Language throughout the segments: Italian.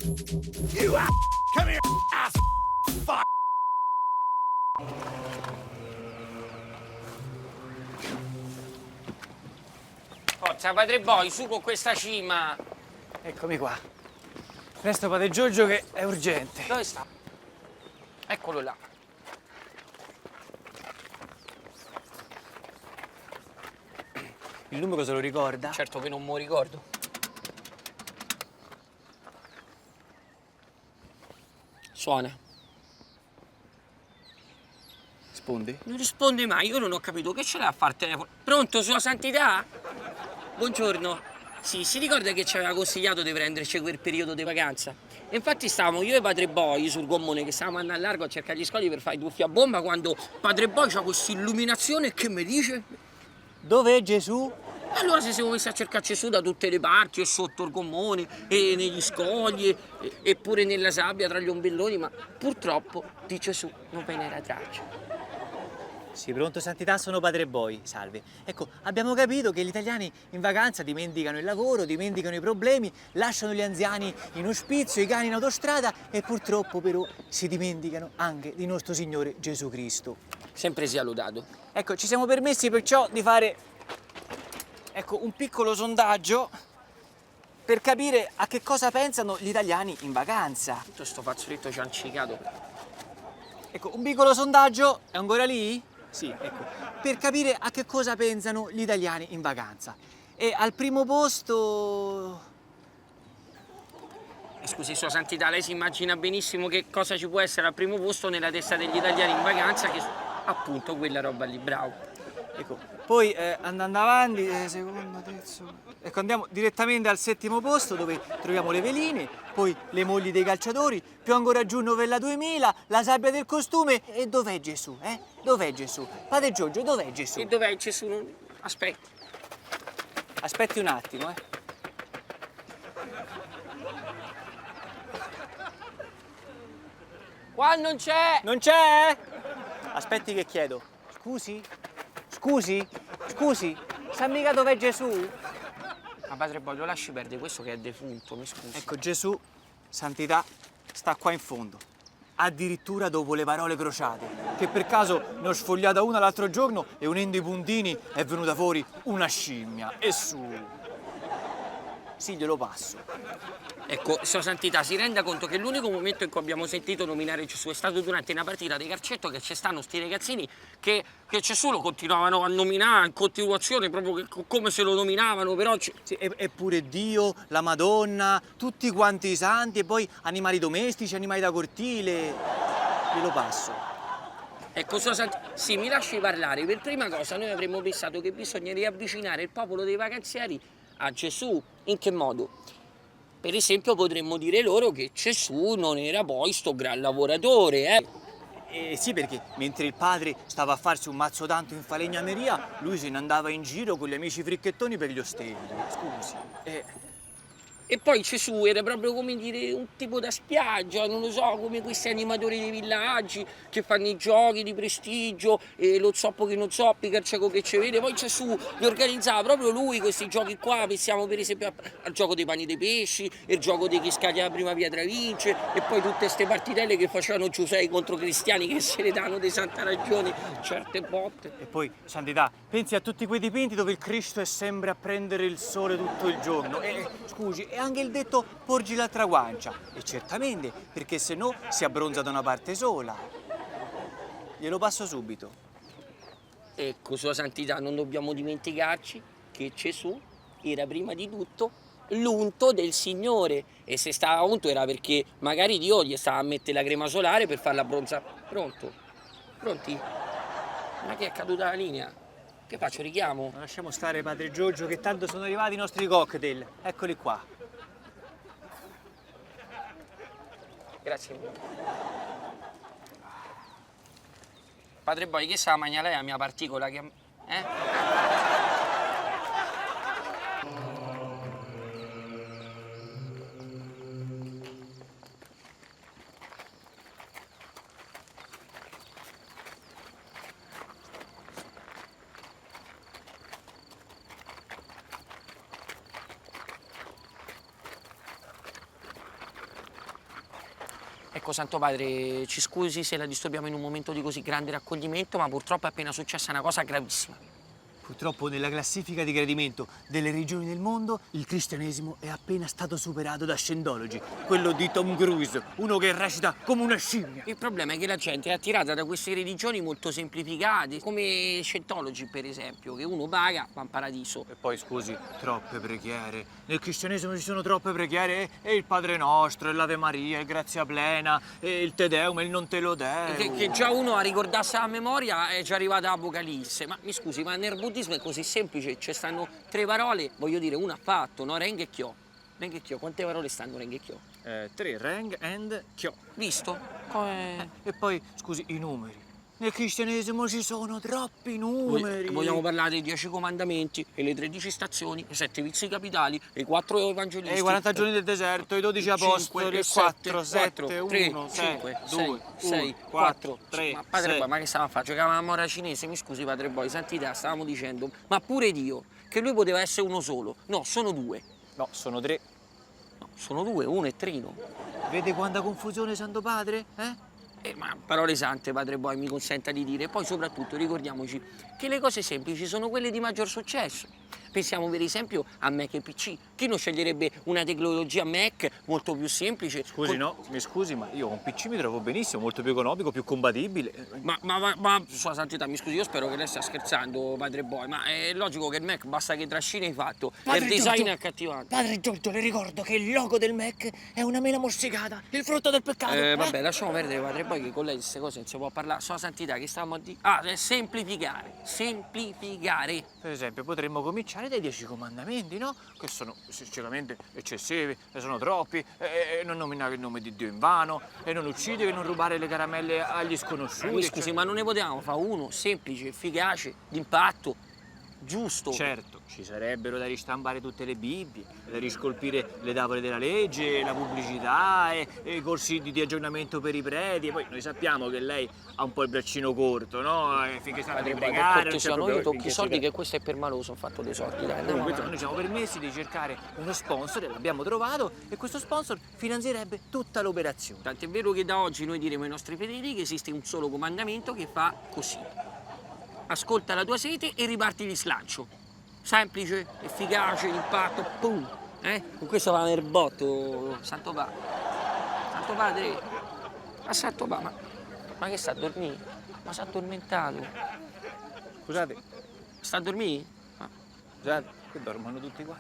You come here, ass fuck. Forza, padre Boy, su con questa cima. Eccomi qua. Presto, padre Giorgio, che è urgente. Dove sta? Eccolo là. Il numero se lo ricorda? Certo che non me lo ricordo. Suona. Rispondi? Non risponde mai, io non ho capito che ce l'ha a fare il telefono. Pronto, Sua Santità? Buongiorno. Sì, si ricorda che ci aveva consigliato di prenderci quel periodo di vacanza? E infatti stavamo io e padre Boy sul gommone che stavamo andando a largo a cercare gli scogli per fare i tuffi a bomba quando padre Boy c'ha questa illuminazione che mi dice... Dov'è Gesù? Allora se siamo messi a cercare Gesù da tutte le parti, e sotto il gommone, e negli scogli, e pure nella sabbia tra gli ombelloni, ma purtroppo di Gesù non ve n'era traccia. Sì, pronto Santità, sono padre Boy, salve. Ecco, abbiamo capito che gli italiani in vacanza dimenticano il lavoro, dimenticano i problemi, lasciano gli anziani in ospizio, i cani in autostrada e purtroppo però si dimenticano anche di nostro Signore Gesù Cristo. Sempre sia lodato. Ecco, ci siamo permessi perciò di fare, ecco, un piccolo sondaggio per capire a che cosa pensano gli italiani in vacanza. Tutto sto fazzoletto ci ha ancicato. Ecco, un piccolo sondaggio, è ancora lì? Sì, ecco, per capire a che cosa pensano gli italiani in vacanza. E al primo posto... Scusi, Sua Santità, lei si immagina benissimo che cosa ci può essere al primo posto nella testa degli italiani in vacanza, che appunto quella roba lì, bravo. Ecco, poi andando avanti, secondo, terzo... Ecco, andiamo direttamente al settimo posto dove troviamo le veline, poi le mogli dei calciatori, più ancora giù Novella 2000, la sabbia del costume e dov'è Gesù, eh? Dov'è Gesù? Padre Giorgio, dov'è Gesù? E dov'è Gesù? Aspetta. Aspetti un attimo, Qua non c'è! Non c'è? Aspetti che chiedo. Scusi? Scusi? Scusi? Sa mica dov'è Gesù? Ma padre Boy, lo lasci perdere questo che è defunto, mi scusi. Ecco, Gesù, Santità, sta qua in fondo. Addirittura dopo le parole crociate, che per caso ne ho sfogliata una l'altro giorno e unendo i puntini è venuta fuori una scimmia. E su. Sì, glielo passo. Ecco, Sua Santità, si renda conto che l'unico momento in cui abbiamo sentito nominare Gesù è stato durante una partita di calcetto che ci stanno sti ragazzini che Gesù lo continuavano a nominare in continuazione, proprio come se lo nominavano, però... Sì, eppure Dio, la Madonna, tutti quanti i santi e poi animali domestici, animali da cortile. Glielo passo. Ecco, Sua Santità, sì, mi lasci parlare. Per prima cosa noi avremmo pensato che bisogna riavvicinare il popolo dei vacanzieri a Gesù. In che modo? Per esempio potremmo dire loro che Gesù non era poi sto gran lavoratore, Sì, perché mentre il padre stava a farsi un mazzo tanto in falegnameria, lui se ne andava in giro con gli amici fricchettoni per gli ostelli. Scusi. E poi Gesù era proprio, come dire, un tipo da spiaggia, non lo so, come questi animatori dei villaggi che fanno i giochi di prestigio, e lo zoppo che non zoppica, il cieco che ci vede. Poi Gesù li organizzava proprio lui questi giochi qua, pensiamo per esempio al gioco dei pani dei pesci, il gioco di chi scaglia la prima pietra vince, e poi tutte queste partitelle che facevano Giuseppe contro cristiani che se ne danno di santa ragione certe botte. E poi, Santità, pensi a tutti quei dipinti dove il Cristo è sempre a prendere il sole tutto il giorno. Scusi, e anche il detto porgi l'altra guancia. E certamente, perché se no si abbronza da una parte sola. Glielo passo subito. Ecco, Sua Santità, non dobbiamo dimenticarci che Gesù era prima di tutto l'unto del Signore, e se stava unto era perché magari Dio gli stava a mettere la crema solare per farla abbronzare. Pronto? Pronti? Ma che è caduta la linea? Che faccio, richiamo? Ma lasciamo stare, padre Giorgio, che tanto sono arrivati i nostri cocktail. Eccoli qua. Grazie mille. Padre Boy, che sa mangia lei la mia particola? Che... Ecco, Santo Padre, ci scusi se la disturbiamo in un momento di così grande raccoglimento, ma purtroppo è appena successa una cosa gravissima. Purtroppo nella classifica di gradimento delle regioni del mondo il cristianesimo è appena stato superato da Scientology, quello di Tom Cruise, uno che recita come una scimmia. Il problema è che la gente è attirata da queste religioni molto semplificate, come Scientology per esempio, che uno paga, va in paradiso. E poi scusi, troppe preghiere. Nel cristianesimo ci sono troppe preghiere e il Padre Nostro, e l'Ave Maria, il Grazia Plena, e il Te Deum, e il Non Te Lo Deum. Che già uno a ricordarsi a memoria è già arrivata Apocalisse. Ma mi scusi, ma nel buddismo è così semplice, ci stanno 3 parole, voglio dire, una ha fatto, no? Reng e Kyo. Reng e Kyo, quante parole stanno Reng e Kyo? 3, Reng and Kyo. Visto? Come... E poi, scusi, i numeri. Nel cristianesimo ci sono troppi numeri. Vogliamo parlare dei 10 comandamenti, e le 13 stazioni, i 7 vizi capitali, e i 4 evangelisti. E i 40 giorni del deserto, i 12 apostoli, 4, 7, 1, 5, 2, 6, 4, 3, ma padre Boy, ma che stavamo a fare? Giocavamo a cinese, mi scusi padre Boy, santità, stavamo dicendo, ma pure Dio, che lui poteva essere uno solo. No, sono 2. No, sono 3. No, sono 2, uno è Trino. Vede quanta confusione, Santo Padre? Ma parole sante, padre Boy, mi consenta di dire. E poi soprattutto ricordiamoci che le cose semplici sono quelle di maggior successo. Pensiamo per esempio a Mac e PC. Chi non sceglierebbe una tecnologia Mac molto più semplice? Scusi, no, mi scusi, ma io con PC mi trovo benissimo, molto più economico, più compatibile. Ma sua santità, mi scusi, io spero che lei stia scherzando, padre Boy, ma è logico che il Mac basta che trascina hai fatto. E il design è accattivante. Padre Giorgio, le ricordo che il logo del Mac è una mela morsicata, il frutto del peccato. Vabbè, lasciamo perdere, padre Boy, che con lei di queste cose non si può parlare. Sua santità, che stavamo a dire? Ah, semplificare, semplificare. Per esempio, potremmo cominciare dai 10 comandamenti, no? Che sono sinceramente eccessivi, ne sono troppi, e non nominare il nome di Dio in vano, e non uccidere, e non rubare le caramelle agli sconosciuti. Mi scusi, ma non ne potevamo fare uno semplice, efficace, d'impatto, giusto? Certo, ci sarebbero da ristampare tutte le Bibbie, da riscolpire le tavole della legge, la pubblicità e i corsi di aggiornamento per i preti. E poi noi sappiamo che lei ha un po' il braccino corto, no? E finché sta a pregare, io tocchi i soldi, che questo è per maloso, ho fatto dei soldi, dai. Comunque, noi ci siamo permessi di cercare uno sponsor, e l'abbiamo trovato, e questo sponsor finanzierebbe tutta l'operazione. Tant'è vero che da oggi noi diremo ai nostri fedeli che esiste un solo comandamento che fa così. Ascolta la tua sete e riparti di slancio. Semplice, efficace, impatto, pum. Con questo va nel botto, Santo Padre. Santo Padre, ma Santo Padre, ma che sta a dormire? Ma si è addormentato. Scusate, Sta a dormire? scusate, che dormono tutti qua.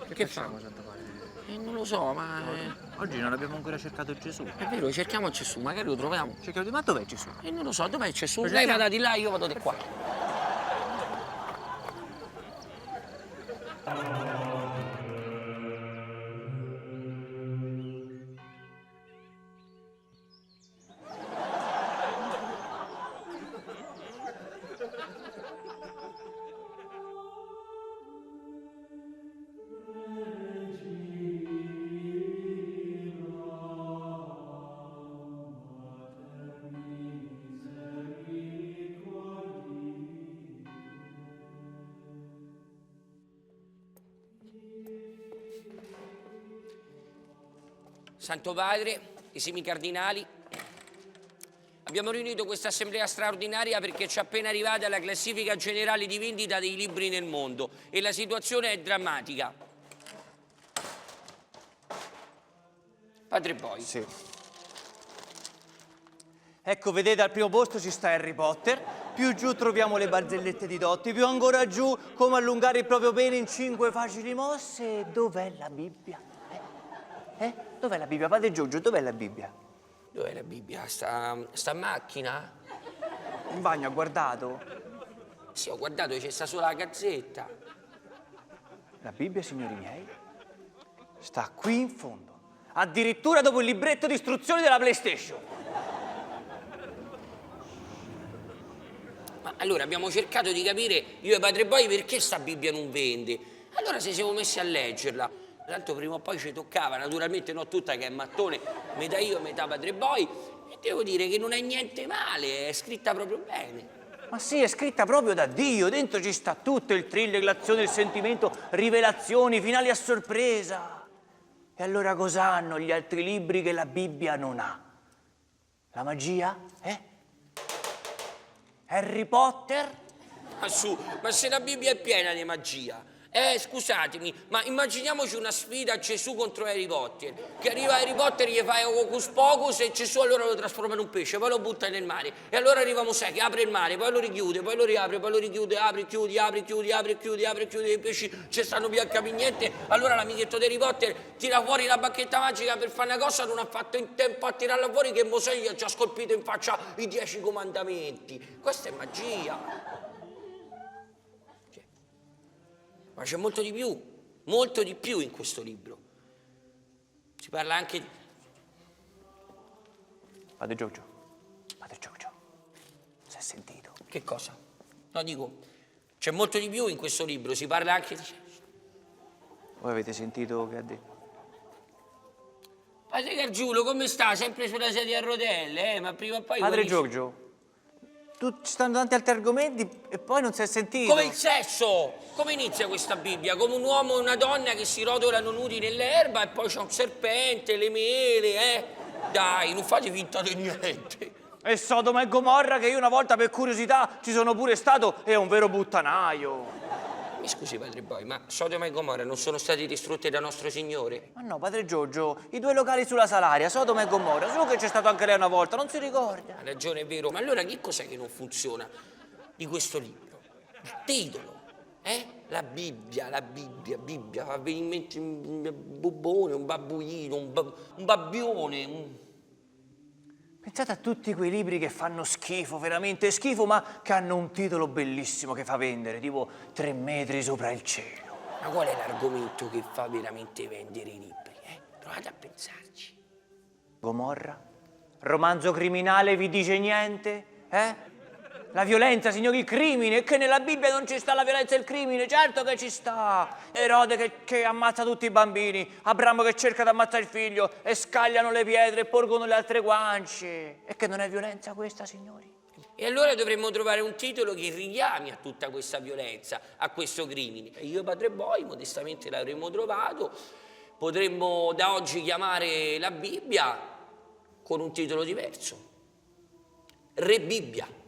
Che facciamo, fa? Santo Padre? Non lo so, ma Oggi non abbiamo ancora cercato Gesù. è vero, cerchiamo Gesù, magari lo troviamo. Cerchiamo di... Ma dov'è Gesù? E non lo so, dov'è Gesù? Lo Lei cerchiamo? vada di là, io vado di qua. Santo Padre, esimi cardinali, abbiamo riunito questa assemblea straordinaria perché ci è appena arrivata la classifica generale di vendita dei libri nel mondo e la situazione è drammatica. Padre Boy. Sì. Ecco, vedete, al primo posto ci sta Harry Potter, più giù troviamo le barzellette di Dotti, più ancora giù come allungare il proprio pene in 5 facili mosse. Dov'è la Bibbia? Dov'è la Bibbia? Padre Giorgio, dov'è la Bibbia? Dov'è la Bibbia? Sta in macchina? In bagno ha guardato? Sì, ho guardato, c'è sta solo la gazzetta. La Bibbia, signori miei, sta qui in fondo, addirittura dopo il libretto di istruzioni della PlayStation. Ma allora abbiamo cercato di capire, io e Padre Boy, perché sta Bibbia non vende. Allora ci siamo messi a leggerla. Tanto prima o poi ci toccava, naturalmente non tutta che è mattone, metà io, metà Padre Boy, e devo dire che non è niente male, è scritta proprio bene. Ma sì, è scritta proprio da Dio, dentro ci sta tutto, il thriller, l'azione, il sentimento, rivelazioni, finali a sorpresa. E allora cosa hanno gli altri libri che la Bibbia non ha? La magia? Harry Potter? Ma su, ma se la Bibbia è piena di magia. Scusatemi, ma immaginiamoci una sfida a Gesù contro Harry Potter. Che arriva Harry Potter, gli fa Hocus Pocus e Gesù allora lo trasforma in un pesce, poi lo butta nel mare. E allora arriva Mosè che apre il mare, poi lo richiude, poi lo riapre, poi lo richiude, apre, chiudi, apre, chiudi, apre, chiudi, apre, chiudi, i pesci ci stanno più a capire niente. Allora l'amichetto di Harry Potter tira fuori la bacchetta magica per fare una cosa, non ha fatto in tempo a tirarla fuori che Mosè gli ha già scolpito in faccia i 10 comandamenti. Questa è magia. Ma c'è molto di più in questo libro. Si parla anche di... Padre Giorgio, si è sentito? Che cosa? No, dico, c'è molto di più in questo libro, si parla anche di... Voi avete sentito che ha detto? Padre Gargiulo, come sta? Sempre sulla sedia a rotelle, ma prima o poi... Padre guarisce. Giorgio, tu ci stanno tanti altri argomenti e poi non si è sentito. Come il sesso! Come inizia questa Bibbia? Come un uomo e una donna che si rotolano nudi nell'erba e poi c'è un serpente, le mele, Dai, non fate finta di niente. E Sodoma e Gomorra, che io una volta per curiosità ci sono pure stato, è un vero buttanaio. Mi scusi, Padre Boy, ma Sodoma e Gomorra non sono stati distrutti da nostro Signore? Ma no, Padre Giorgio, i 2 locali sulla Salaria, Sodoma e Gomorra, solo che c'è stato anche lei una volta, non si ricorda. Ha ragione, è vero. Ma allora che cos'è che non funziona di questo libro? Il titolo, La Bibbia, fa venire in mente un bubbone, un babbuino, un babbione. Pensate a tutti quei libri che fanno schifo, veramente schifo, ma che hanno un titolo bellissimo che fa vendere, tipo 3 metri sopra il cielo. Ma qual è l'argomento che fa veramente vendere i libri? Provate a pensarci. Gomorra? Romanzo criminale vi dice niente? La violenza, signori, il crimine, e che nella Bibbia non ci sta la violenza e il crimine, certo che ci sta. Erode che ammazza tutti i bambini, Abramo che cerca di ammazzare il figlio e scagliano le pietre e porgono le altre guance. E che non è violenza questa, signori? E allora dovremmo trovare un titolo che richiami a tutta questa violenza, a questo crimine. E io e Padre Boy, modestamente l'avremmo trovato, potremmo da oggi chiamare la Bibbia con un titolo diverso. Re Bibbia.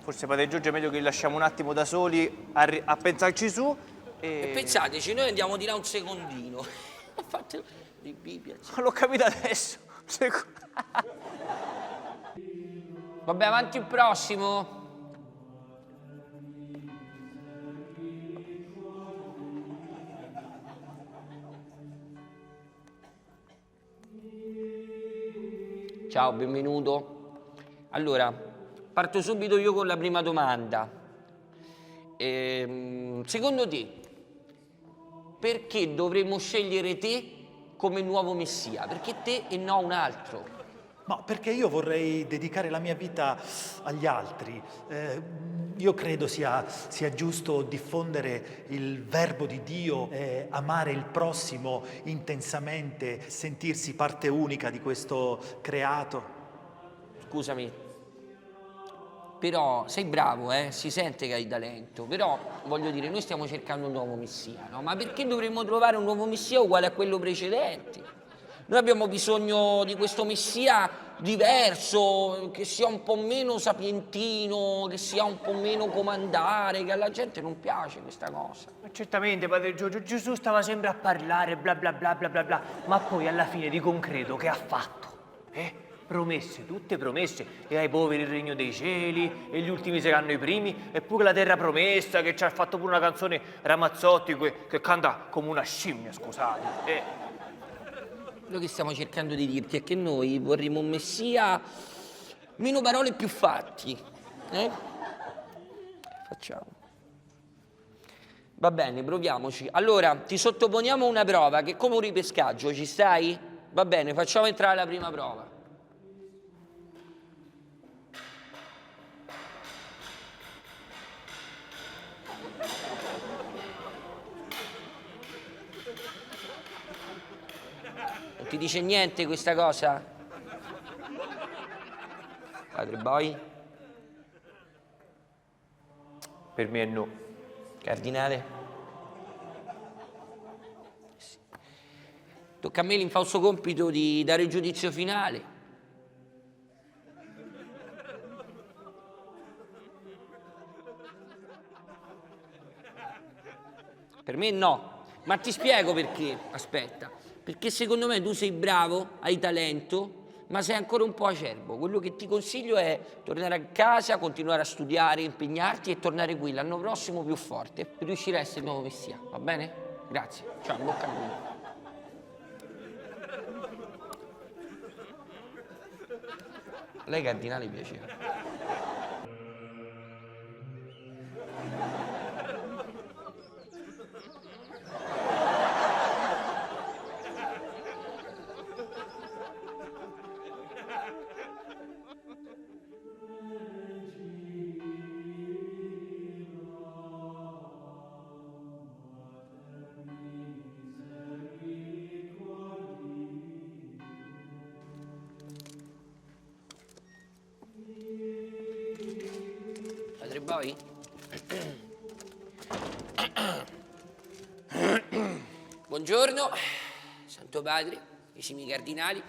Forse, Padre Giorgio, è meglio che li lasciamo un attimo da soli a pensarci su. E pensateci, noi andiamo di là un secondino. Fate Re Bibbia. Non l'ho capito adesso. Vabbè, avanti il prossimo. Ciao, benvenuto. Allora, parto subito io con la prima domanda. Secondo te, perché dovremmo scegliere te come nuovo Messia? Perché te e no un altro? Ma perché io vorrei dedicare la mia vita agli altri. Io credo sia giusto diffondere il verbo di Dio, amare il prossimo intensamente, sentirsi parte unica di questo creato. Scusami, però sei bravo, si sente che hai talento, però voglio dire, noi stiamo cercando un nuovo Messia, no? Ma perché dovremmo trovare un nuovo Messia uguale a quello precedente? Noi abbiamo bisogno di questo Messia diverso, che sia un po' meno sapientino, che sia un po' meno comandare, che alla gente non piace questa cosa. Ma certamente, Padre Giorgio, Gesù stava sempre a parlare, bla bla bla bla bla bla, ma poi alla fine di concreto che ha fatto? Promesse, tutte promesse, e ai poveri il regno dei cieli, e gli ultimi saranno i primi, e pure la terra promessa, che ci ha fatto pure una canzone Ramazzotti che canta come una scimmia, scusate. Quello che stiamo cercando di dirti è che noi vorremmo un Messia meno parole e più fatti. Facciamo. Va bene, proviamoci. Allora, ti sottoponiamo una prova che è come un ripescaggio, ci stai? Va bene, facciamo entrare la prima prova. Non ti dice niente questa cosa? Padre Boy? Per me è no. Cardinale? Tocca a me l'infausto compito di dare il giudizio finale. Per me no, ma ti spiego perché. Aspetta, perché secondo me tu sei bravo, hai talento, ma sei ancora un po' acerbo. Quello che ti consiglio è tornare a casa, continuare a studiare, impegnarti e tornare qui l'anno prossimo più forte. Riuscirai a essere il nuovo messia, va bene? Grazie, ciao, in bocca al lupo. A lei cardinale piaceva. Padre Boy? Buongiorno, Santo Padre, esimi cardinali.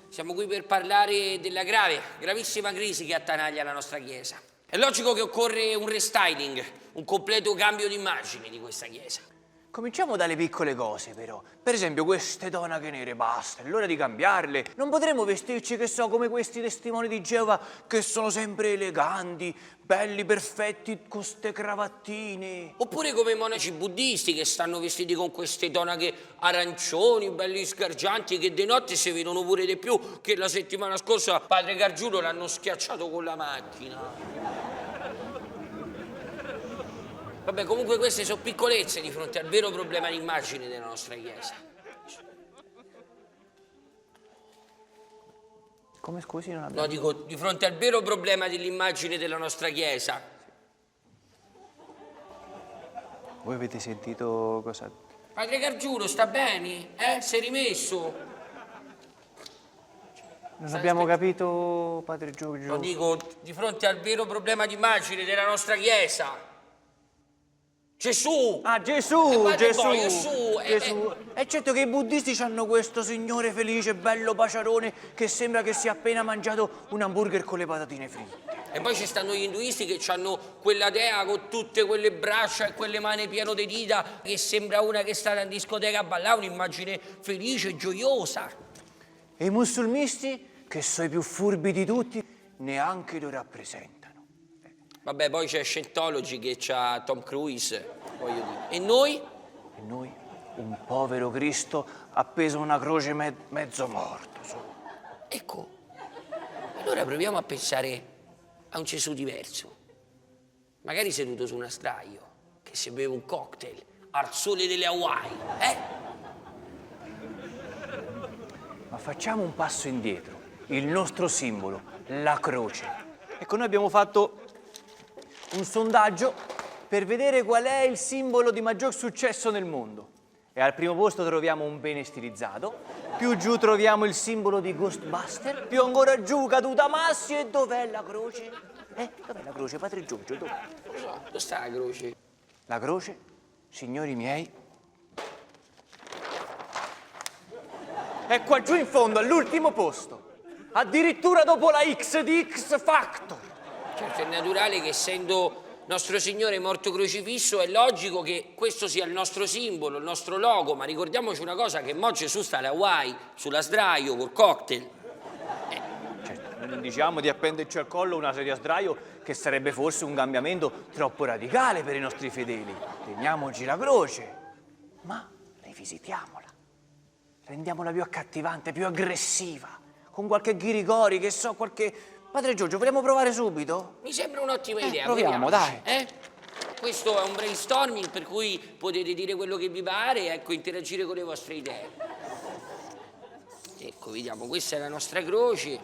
Siamo qui per parlare della gravissima crisi che attanaglia la nostra Chiesa. È logico che occorre un restyling, un completo cambio d'immagine di questa Chiesa. Cominciamo dalle piccole cose, però. Per esempio, queste tonache nere, basta, è l'ora di cambiarle. Non potremo vestirci, che so, come questi testimoni di Geova, che sono sempre eleganti, belli, perfetti, con ste cravattine. Oppure come i monaci buddisti che stanno vestiti con queste tonache arancioni, belli sgargianti, che di notte si vedono pure di più, che la settimana scorsa padre Gargiulo l'hanno schiacciato con la macchina. Vabbè, comunque queste sono piccolezze di fronte al vero problema di immagine della nostra Chiesa. Come, scusi, non abbiamo... No, dico, di fronte al vero problema dell'immagine della nostra Chiesa. Voi avete sentito cosa... Padre Gargiulo, sta bene? Si è rimesso? Non abbiamo capito, padre Giorgio. Lo dico, di fronte al vero problema di immagine della nostra Chiesa. Gesù! Ah, Gesù, Gesù, Gesù! Gesù. È certo che i buddisti hanno questo signore felice, bello paciarone, che sembra che sia appena mangiato un hamburger con le patatine fritte. E poi ci stanno gli induisti che hanno quella dea con tutte quelle braccia e quelle mani piene di dita, che sembra una che sta in discoteca a ballare, un'immagine felice e gioiosa. E i musulmisti, che sono i più furbi di tutti, neanche lo rappresentano. Vabbè, poi c'è Scientology che c'ha Tom Cruise, voglio dire. E noi? E noi, un povero Cristo appeso a una croce mezzo morto. Su. Ecco, allora proviamo a pensare a un Gesù diverso. Magari seduto su una sdraio, che si beve un cocktail al sole delle Hawaii, Ma facciamo un passo indietro. Il nostro simbolo, la croce. Ecco, noi abbiamo fatto un sondaggio per vedere qual è il simbolo di maggior successo nel mondo. E al primo posto troviamo un bene stilizzato, più giù troviamo il simbolo di Ghostbuster, più ancora giù caduta Massi, e dov'è la croce? Dov'è la croce, padre Giorgio, dov'è? Non lo so, dove sta la croce? La croce, signori miei, è qua giù in fondo, all'ultimo posto, addirittura dopo la X di X Factor. Certo, è naturale che essendo nostro Signore morto crocifisso è logico che questo sia il nostro simbolo, il nostro logo, ma ricordiamoci una cosa, che mo Gesù sta alle Hawaii, sulla sdraio, col cocktail. Certo, non diciamo di appenderci al collo una sedia a sdraio, che sarebbe forse un cambiamento troppo radicale per i nostri fedeli. Teniamoci la croce, ma rivisitiamola, rendiamola più accattivante, più aggressiva, con qualche ghirigori, che so, qualche... Padre Giorgio, vogliamo provare subito? Mi sembra un'ottima idea. Proviamo, dai. Questo è un brainstorming per cui potete dire quello che vi pare, ecco, interagire con le vostre idee. Ecco, vediamo, questa è la nostra croce.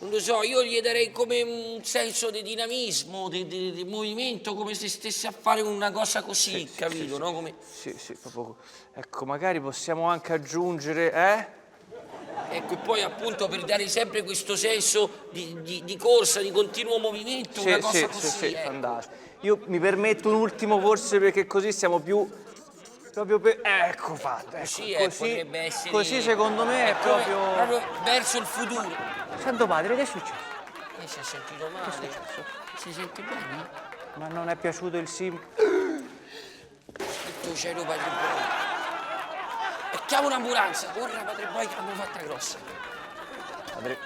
Non lo so, io gli darei come un senso di dinamismo, di movimento, come se stesse a fare una cosa così, capito, no? Come... Sì, proprio... Ecco, magari possiamo anche aggiungere, Ecco, e poi appunto per dare sempre questo senso di corsa, di continuo movimento, una cosa così. Sì, fantastico. Io mi permetto un ultimo forse, perché così siamo più proprio per... Ecco fatto, ecco, Così, così, potrebbe essere... così secondo me è proprio... verso il futuro. Santo padre, che è successo? Si è sentito male. Si sente bene? Ma non è piaciuto il sim? Tu c'eri padre Boy. E chiamo un'ambulanza, corra padre Boy che l'hanno fatta grossa. Padre...